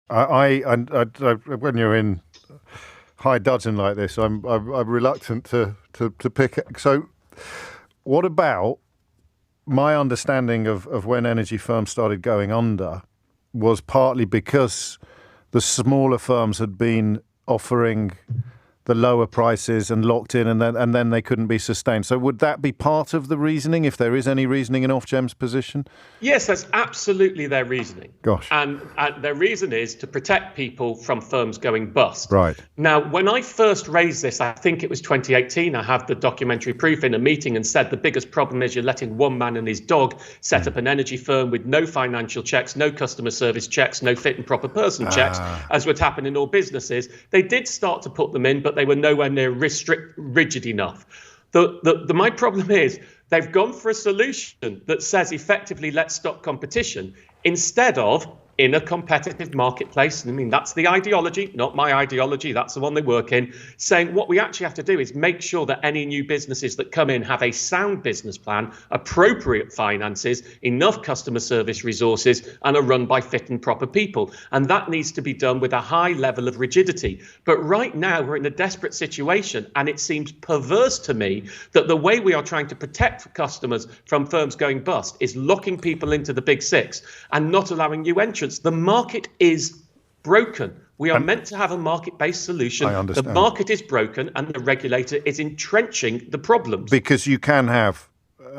When you're in high dudgeon like this, I'm reluctant to pick it. So, what about my understanding of when energy firms started going under was partly because the smaller firms had been offering the lower prices and locked in, and then they couldn't be sustained. So would that be part of the reasoning, if there is any reasoning in Ofgem's position? Yes, that's absolutely their reasoning. Gosh. And their reason is to protect people from firms going bust. Right. Now, when I first raised this, I think it was 2018, I have the documentary proof in a meeting and said the biggest problem is you're letting one man and his dog set up an energy firm with no financial checks, no customer service checks, no fit and proper person checks, as would happen in all businesses. They did start to put them in, but they were nowhere near rigid enough. My problem is they've gone for a solution that says effectively let's stop competition instead of in a competitive marketplace. I mean, that's the ideology, not my ideology. That's the one they work in, saying what we actually have to do is make sure that any new businesses that come in have a sound business plan, appropriate finances, enough customer service resources, and are run by fit and proper people. And that needs to be done with a high level of rigidity. But right now, we're in a desperate situation, and it seems perverse to me that the way we are trying to protect customers from firms going bust is locking people into the big six and not allowing new entrants. The market is broken. We are meant to have a market-based solution. I understand. The market is broken, and the regulator is entrenching the problems. Because you can have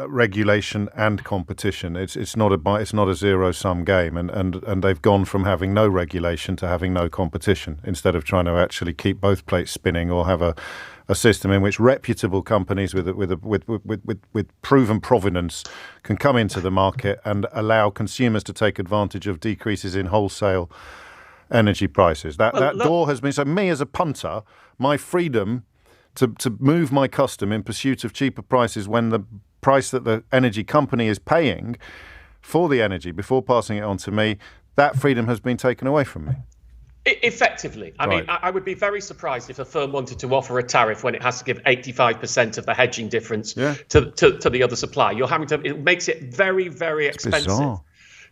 regulation and competition. It's not a zero-sum game, and they've gone from having no regulation to having no competition instead of trying to actually keep both plates spinning or have a system in which reputable companies with proven provenance can come into the market and allow consumers to take advantage of decreases in wholesale energy prices. That door has been, so me as a punter, my freedom to move my custom in pursuit of cheaper prices when the price that the energy company is paying for the energy before passing it on to me, that freedom has been taken away from me. Effectively. I mean, I would be very surprised if a firm wanted to offer a tariff when it has to give 85% of the hedging difference to the other supplier. It makes it very, very expensive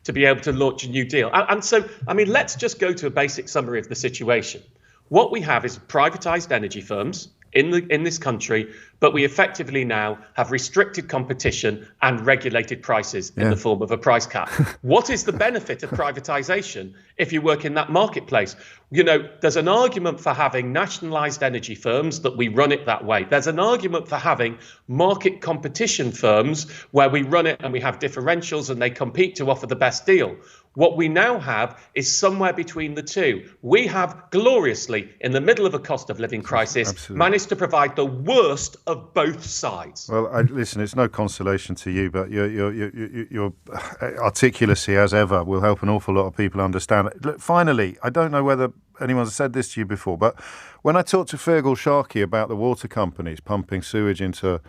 to be able to launch a new deal. And so, I mean, let's just go to a basic summary of the situation. What we have is privatized energy firms in this country, but we effectively now have restricted competition and regulated prices in the form of a price cap. What is the benefit of privatization if you work in that marketplace? You know, there's an argument for having nationalized energy firms that we run it that way. There's an argument for having market competition firms where we run it and we have differentials and they compete to offer the best deal. What we now have is somewhere between the two. We have gloriously, in the middle of a cost of living crisis, managed to provide the worst of both sides. Well, listen, it's no consolation to you, but your articulacy, as ever, will help an awful lot of people understand. Look, finally, I don't know whether anyone's said this to you before, but when I talked to Fergal Sharkey about the water companies pumping sewage into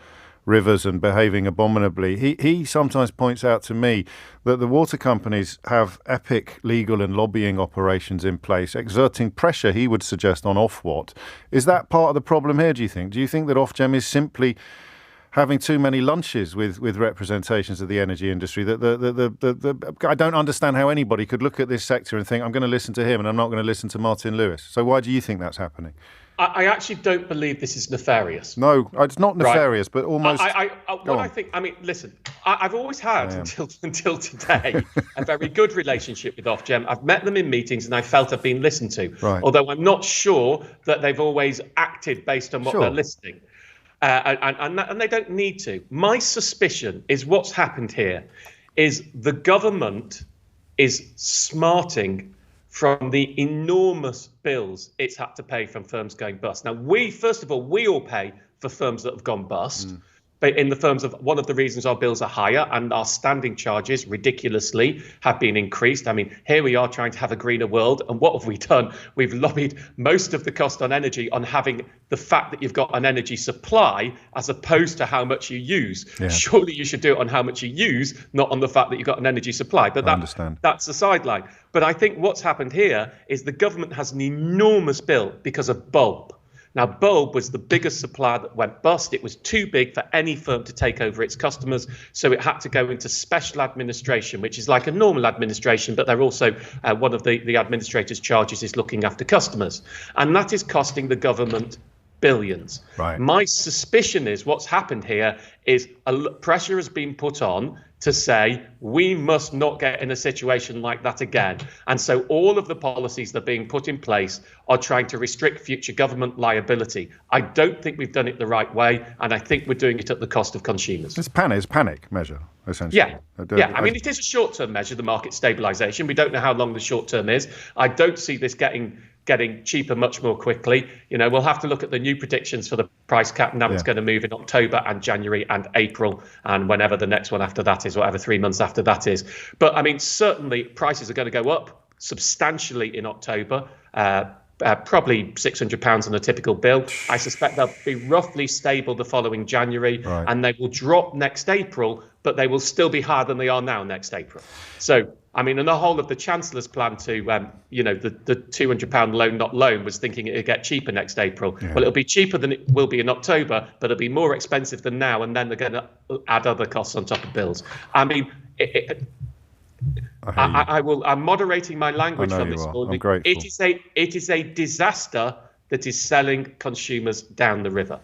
rivers and behaving abominably, he sometimes points out to me that the water companies have epic legal and lobbying operations in place, exerting pressure, he would suggest, on Ofwat. Is that part of the problem here, do you think? Do you think that Ofgem is simply having too many lunches with representations of the energy industry? I don't understand how anybody could look at this sector and think, I'm going to listen to him and I'm not going to listen to Martin Lewis. So why do you think that's happening? I actually don't believe this is nefarious. No, it's not nefarious, but almost. Listen, I've always had, until today, a very good relationship with Ofgem. I've met them in meetings and I felt I've been listened to, although I'm not sure that they've always acted based on what they're listening. And they don't need to. My suspicion is what's happened here is the government is smarting from the enormous bills it's had to pay from firms going bust. Now, we all pay for firms that have gone bust. But in the firms of one of the reasons our bills are higher and our standing charges ridiculously have been increased. I mean, here we are trying to have a greener world. And what have we done? We've lobbied most of the cost on energy on having the fact that you've got an energy supply as opposed to how much you use. Yeah. Surely you should do it on how much you use, not on the fact that you've got an energy supply. But that's the sideline. But I think what's happened here is the government has an enormous bill because of bulb. Now, Bulb was the biggest supplier that went bust. It was too big for any firm to take over its customers, so it had to go into special administration, which is like a normal administration, but they're also one of the administrators' charges is looking after customers. And that is costing the government billions. Right. My suspicion is what's happened here is pressure has been put on to say we must not get in a situation like that again. And so all of the policies that are being put in place are trying to restrict future government liability. I don't think we've done it the right way, and I think we're doing it at the cost of consumers. It's panic measure, essentially. Yeah. I mean, it is a short-term measure, the market stabilisation. We don't know how long the short-term is. I don't see this getting cheaper much more quickly. We'll have to look at the new predictions for the price cap, and it's going to move in October and January and April and whenever the next one after that is, whatever 3 months after that is. But I mean, certainly prices are going to go up substantially in October. Probably £600 on a typical bill. I suspect they'll be roughly stable the following January, right, and they will drop next April, but they will still be higher than they are now next April. So, I mean, and the whole of the Chancellor's plan to, the £200 loan, not loan, was thinking it'd get cheaper next April. Yeah. Well, it'll be cheaper than it will be in October, but it'll be more expensive than now, and then they're going to add other costs on top of bills. I mean, I'm moderating my language from this morning. I'm grateful. It is a disaster that is selling consumers down the river.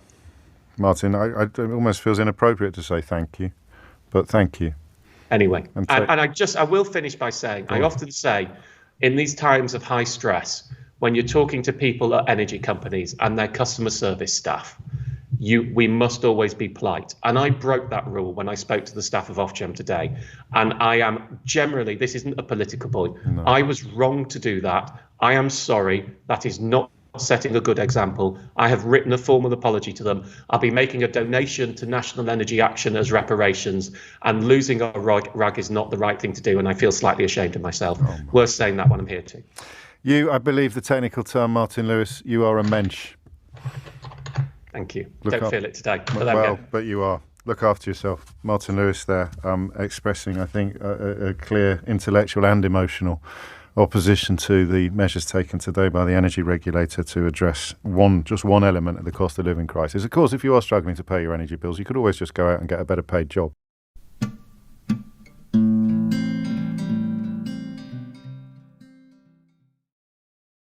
Martin, it almost feels inappropriate to say thank you, but thank you. Anyway, and I will finish by saying, I often say, in these times of high stress, when you're talking to people at energy companies and their customer service staff, we must always be polite. And I broke that rule when I spoke to the staff of Ofgem today. And I am generally, this isn't a political point. No. I was wrong to do that. I am sorry. That is not setting a good example. I have written a formal apology to them. I'll be making a donation to National Energy Action as reparations, and losing our rag is not the right thing to do, and I feel slightly ashamed of myself. Worth saying that when I'm here too. I believe the technical term, Martin Lewis, you are a mensch. Thank you. Don't feel it today. But you are. Look after yourself. Martin Lewis there, expressing, I think, a clear intellectual and emotional opposition to the measures taken today by the energy regulator to address just one element of the cost of living crisis. Of course, if you are struggling to pay your energy bills, you could always just go out and get a better paid job.